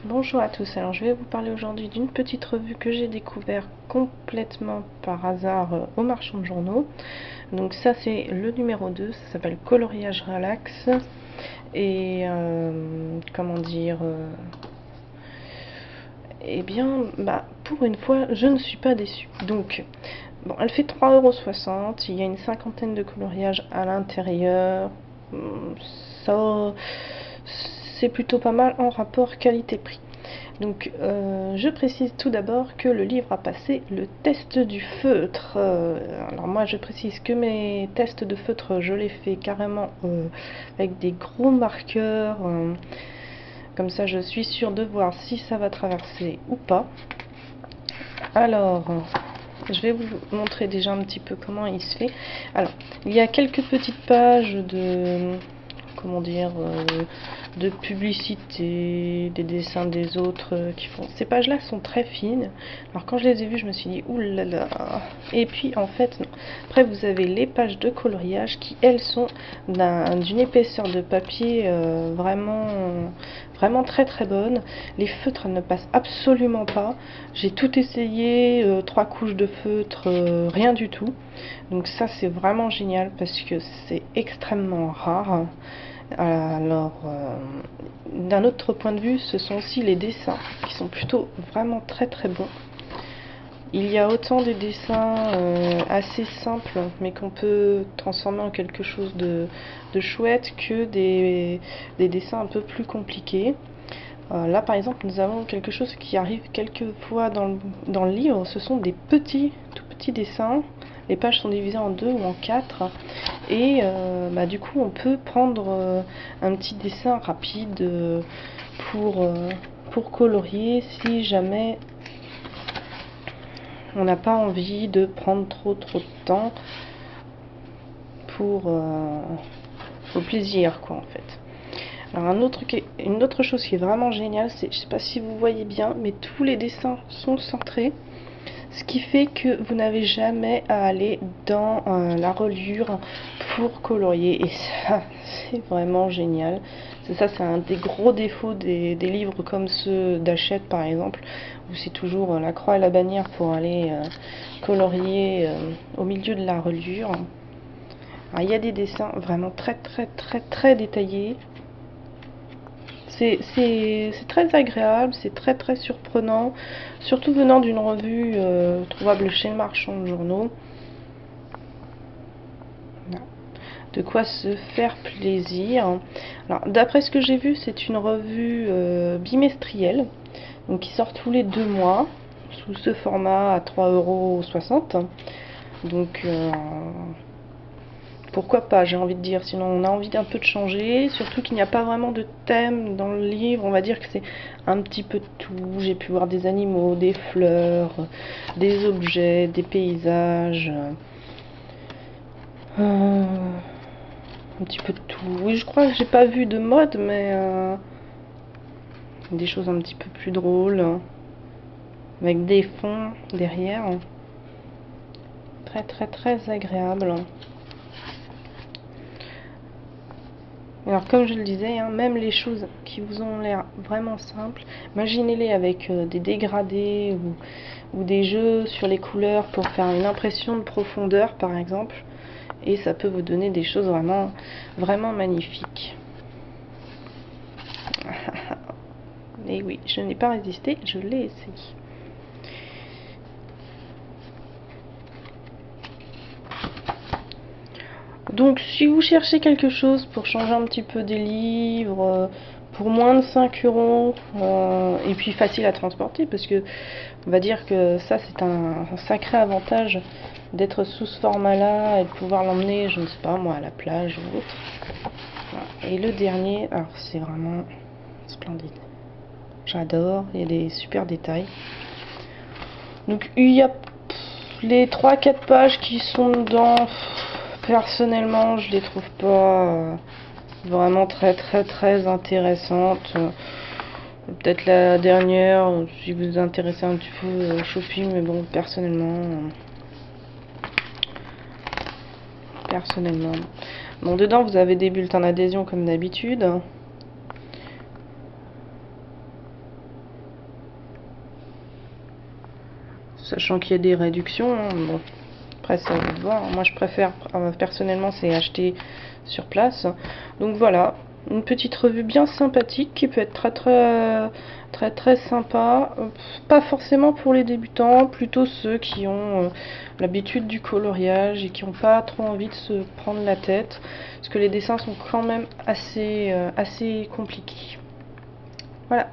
Bonjour à tous, alors je vais vous parler aujourd'hui d'une petite revue que j'ai découvert complètement par hasard au marchand de journaux. Donc ça c'est le numéro 2, ça s'appelle Coloriage Relax et comment dire eh bien pour une fois je ne suis pas déçue. Donc bon, elle fait 3,60 €, il y a une cinquantaine de coloriages à l'intérieur. Ça c'est plutôt pas mal en rapport qualité-prix. Donc je précise tout d'abord que le livre a passé le test du feutre. Alors moi je précise que mes tests de feutre je les fais carrément avec des gros marqueurs. Comme ça je suis sûre de voir si ça va traverser ou pas. Alors je vais vous montrer déjà un petit peu comment il se fait. Alors il y a quelques petites pages de comment dire de publicité, des dessins des autres qui font. Ces pages-là sont très fines. Alors quand je les ai vues, je me suis dit oulala. Et puis en fait, non. Après vous avez les pages de coloriage qui elles sont d'une épaisseur de papier vraiment très très bonne. Les feutres ne passent absolument pas. J'ai tout essayé, 3 couches de feutre, rien du tout. Donc ça c'est vraiment génial parce que c'est extrêmement rare. Alors, d'un autre point de vue, ce sont aussi les dessins qui sont plutôt vraiment très très bons. Il y a autant des dessins assez simples mais qu'on peut transformer en quelque chose de chouette que des dessins un peu plus compliqués. Là par exemple nous avons quelque chose qui arrive quelquefois dans le livre, ce sont des tout petits dessins. Les pages sont divisées en 2 ou en 4 et du coup on peut prendre un petit dessin rapide pour colorier si jamais on n'a pas envie de prendre trop de temps pour au plaisir quoi en fait. Alors une autre chose qui est vraiment géniale, c'est, je sais pas si vous voyez bien, mais tous les dessins sont centrés, ce qui fait que vous n'avez jamais à aller dans la reliure pour colorier, et ça c'est vraiment génial. C'est un des gros défauts des livres comme ceux d'Hachette par exemple, où c'est toujours la croix et la bannière pour aller colorier au milieu de la reliure. Alors, il y a des dessins vraiment très détaillés. C'est très agréable, c'est très surprenant, surtout venant d'une revue trouvable chez le marchand de journaux. De quoi se faire plaisir. Alors, d'après ce que j'ai vu, c'est une revue bimestrielle, donc qui sort tous les 2 mois, sous ce format à 3,60 €. Donc pourquoi pas, j'ai envie de dire, sinon on a envie d'un peu de changer, surtout qu'il n'y a pas vraiment de thème dans le livre, on va dire que c'est un petit peu de tout. J'ai pu voir des animaux, des fleurs, des objets, des paysages, un petit peu de tout. Oui, je crois que j'ai pas vu de mode, mais des choses un petit peu plus drôles, avec des fonds derrière, très agréable. Alors comme je le disais, même les choses qui vous ont l'air vraiment simples, imaginez-les avec des dégradés ou des jeux sur les couleurs pour faire une impression de profondeur par exemple, et ça peut vous donner des choses vraiment magnifiques. Et oui, je n'ai pas résisté, je l'ai essayé. Donc si vous cherchez quelque chose pour changer un petit peu des livres, pour moins de 5 €, et puis facile à transporter, parce que on va dire que ça c'est un sacré avantage d'être sous ce format là et de pouvoir l'emmener, je ne sais pas moi, à la plage ou autre. Voilà. Et le dernier, alors c'est vraiment splendide. J'adore, il y a des super détails. Donc il y a les 3-4 pages qui sont dedans. Personnellement, je les trouve pas vraiment très intéressantes. Peut-être la dernière, si vous vous intéressez un petit peu au shopping, mais bon, personnellement. Bon, dedans, vous avez des bulletins d'adhésion comme d'habitude. sachant qu'il y a des réductions. Bon, après ça va de voir. Moi je préfère personnellement c'est acheter sur place. Donc voilà, une petite revue bien sympathique qui peut être très sympa. Pas forcément pour les débutants, plutôt ceux qui ont l'habitude du coloriage et qui n'ont pas trop envie de se prendre la tête, parce que les dessins sont quand même assez compliqués. Voilà.